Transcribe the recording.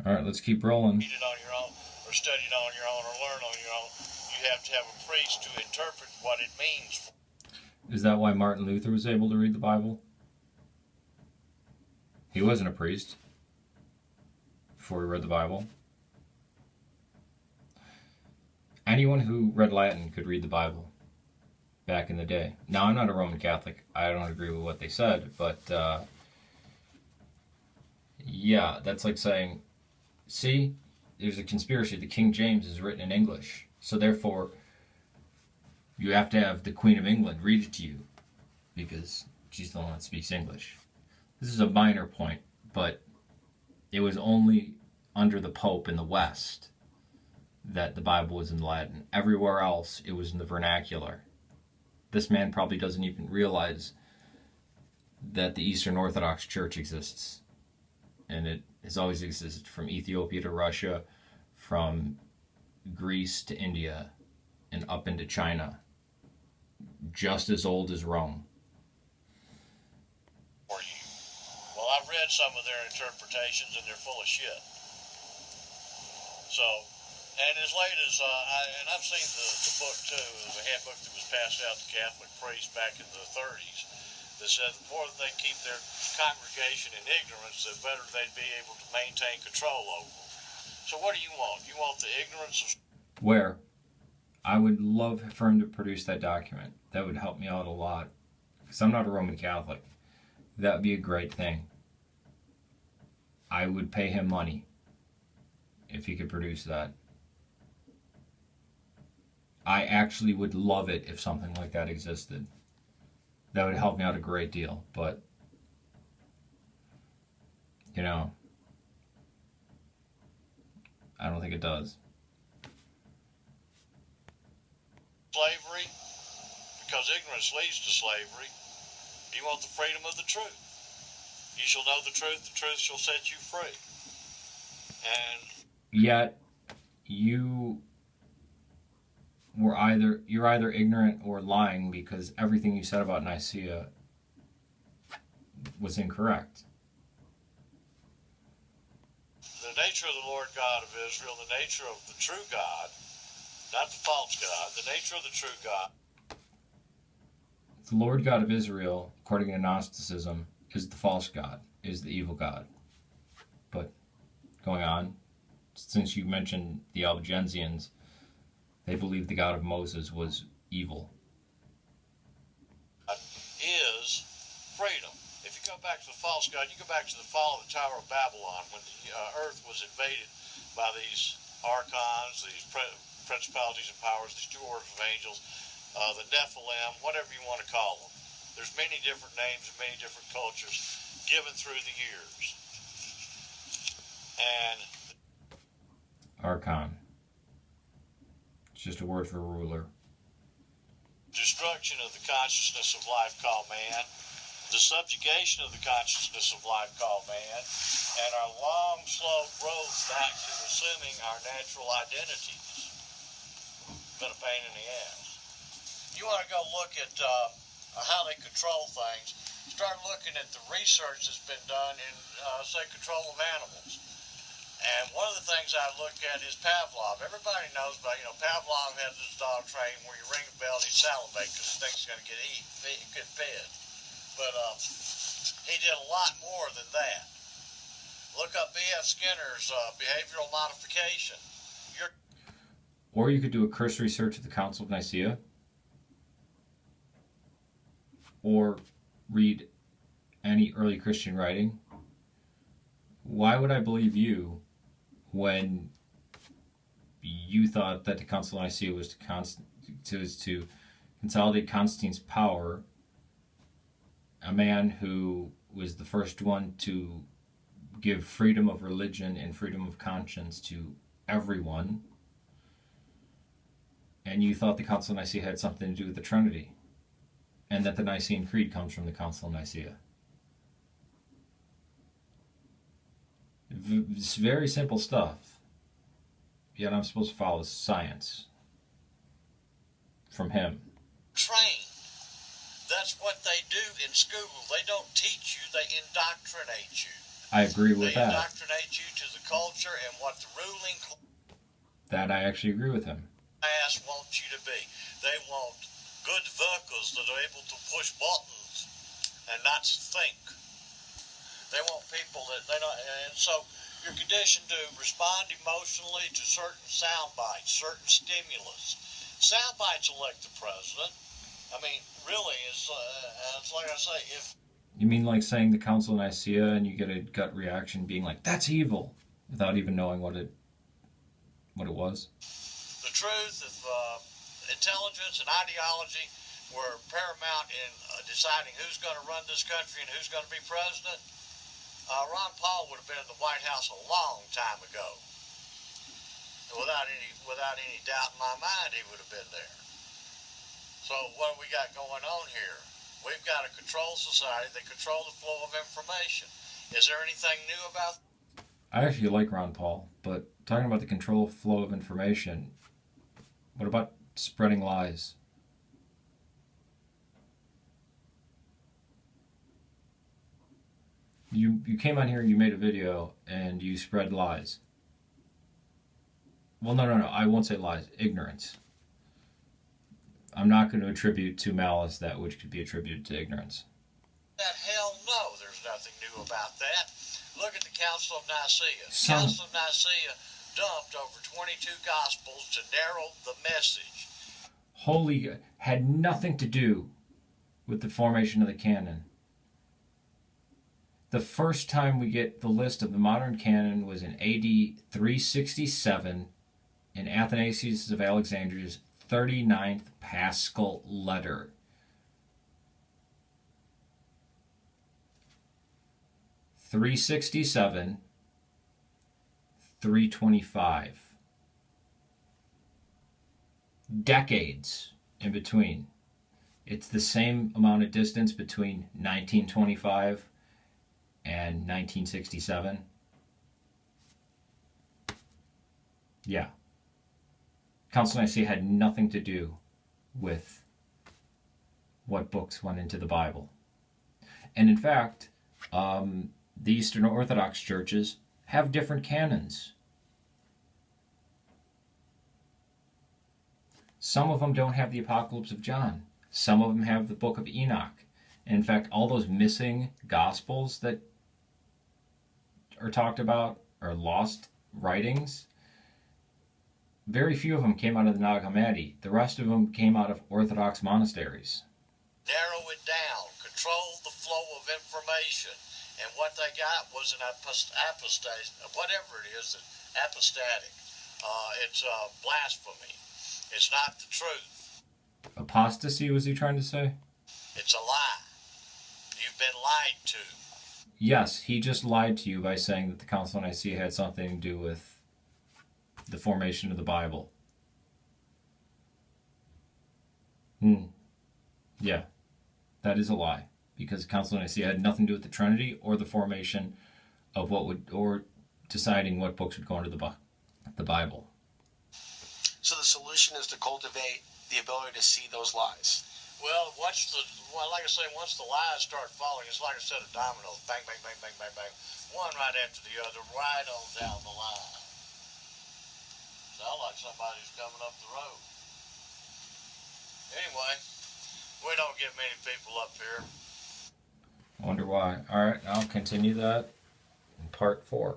All right, let's keep rolling. Read it on your own, or study it on your own, or learn on your own. You have to have a priest to interpret what it means. Is that why Martin Luther was able to read the Bible? He wasn't a priest before he read the Bible. Anyone who read Latin could read the Bible back in the day. Now, I'm not a Roman Catholic. I don't agree with what they said, but yeah, that's like saying, see, there's a conspiracy. The King James is written in English, so therefore you have to have the Queen of England read it to you because she's the one that speaks English. This is a minor point, but it was only under the Pope in the West that the Bible was in Latin. Everywhere else, it was in the vernacular. This man probably doesn't even realize that the Eastern Orthodox Church exists. And it has always existed from Ethiopia to Russia, from Greece to India, and up into China. Just as old as Rome. Well, I've read some of their interpretations, and they're full of shit. So, and as late as, I've seen the book too, the handbook that was passed out to Catholic priests back in the 30s, that said the more they keep their congregation in ignorance, the better they'd be able to maintain control over them. So what do you want? You want the ignorance of... Where? I would love for him to produce that document. That would help me out a lot. Because I'm not a Roman Catholic. That would be a great thing. I would pay him money if he could produce that. I actually would love it if something like that existed. That would help me out a great deal, but you know, I don't think it does. Slavery, because ignorance leads to slavery. You want the freedom of the truth. You shall know the truth shall set you free. And yet, you're either ignorant or lying because everything you said about Nicea was incorrect. The nature of the Lord God of Israel, the nature of the true God, not the false God, the nature of the true God. The Lord God of Israel, according to Gnosticism, is the false God, is the evil God. But going on, since you mentioned the Albigensians, they believed the God of Moses was evil. Is freedom. If you go back to the false God, you go back to the fall of the Tower of Babylon when the earth was invaded by these archons, these principalities and powers, these two orders of angels, the Nephilim, whatever you want to call them. There's many different names and many different cultures given through the years. And Archon. It's just a word for ruler. Destruction of the consciousness of life called man, the subjugation of the consciousness of life called man, and our long, slow growth back to assuming our natural identities. Been a pain in the ass. You want to go look at how they control things, start looking at the research that's been done in, say, control of animals. And one of the things I look at is Pavlov. Everybody knows about, Pavlov had this dog train where you ring a bell and he salivate because he thinks he's going to get fed. But he did a lot more than that. Look up B.F. Skinner's behavioral modification. Or you could do a cursory search of the Council of Nicea, or read any early Christian writing. Why would I believe you when you thought that the Council of Nicea was to consolidate Constantine's power, a man who was the first one to give freedom of religion and freedom of conscience to everyone, and you thought the Council of Nicea had something to do with the Trinity, and that the Nicene Creed comes from the Council of Nicea. It's very simple stuff, yet I'm supposed to follow science from him. Train. That's what they do in school. They don't teach you, they indoctrinate you. I agree with that. They indoctrinate you to the culture. culture and what the ruling That I actually agree with him. class wants you to be. They want good workers that are able to push buttons and not think. They want people that they don't, and so you're conditioned to respond emotionally to certain sound bites, certain stimulus. Sound bites elect the president. I mean, really, it's like I say, if You mean like saying the Council of Nicea and you get a gut reaction being like, that's evil, without even knowing what it was? the truth, if intelligence and ideology were paramount in deciding who's going to run this country and who's going to be president, Ron Paul would have been in the White House a long time ago. Without any doubt in my mind, he would have been there. So what we got going on here? We've got a control society that control the flow of information. Is there anything new about? I actually like Ron Paul, but talking about the control flow of information, what about spreading lies? You came on here, you made a video, and you spread lies. Well, no, I won't say lies. Ignorance. I'm not going to attribute to malice that which could be attributed to ignorance. That hell no, there's nothing new about that. Look at the Council of Nicea. The Some- Council of Nicea dumped over 22 Gospels to narrow the message. Holy, had nothing to do with the formation of the canon. The first time we get the list of the modern canon was in AD 367 in Athanasius of Alexandria's 39th Paschal letter. (367), 325. Decades in between. It's the same amount of distance between 1925 and 1967. Yeah. Council of Nicea had nothing to do with what books went into the Bible. And in fact, the Eastern Orthodox churches have different canons. Some of them don't have the Apocalypse of John. Some of them have the Book of Enoch. And in fact, all those missing Gospels that are talked about, or lost writings, very few of them came out of the Nag Hammadi. The rest of them came out of Orthodox monasteries. Narrow it down, control the flow of information. And what they got was an apostate, whatever it is, apostatic. It's blasphemy. It's not the truth. Apostasy, was he trying to say? It's a lie. You've been lied to. Yes, he just lied to you by saying that the Council of Nicea had something to do with the formation of the Bible. Yeah, that is a lie, because the Council of Nicea had nothing to do with the Trinity or the formation of or deciding what books would go into the Bible. So the solution is to cultivate the ability to see those lies. Well, like I say, once the lies start falling, it's like a set of dominoes. Bang, bang, bang, bang, bang, bang. One right after the other, right on down the line. Sound like somebody's coming up the road. Anyway, we don't get many people up here. I wonder why. All right, I'll continue that in part 4.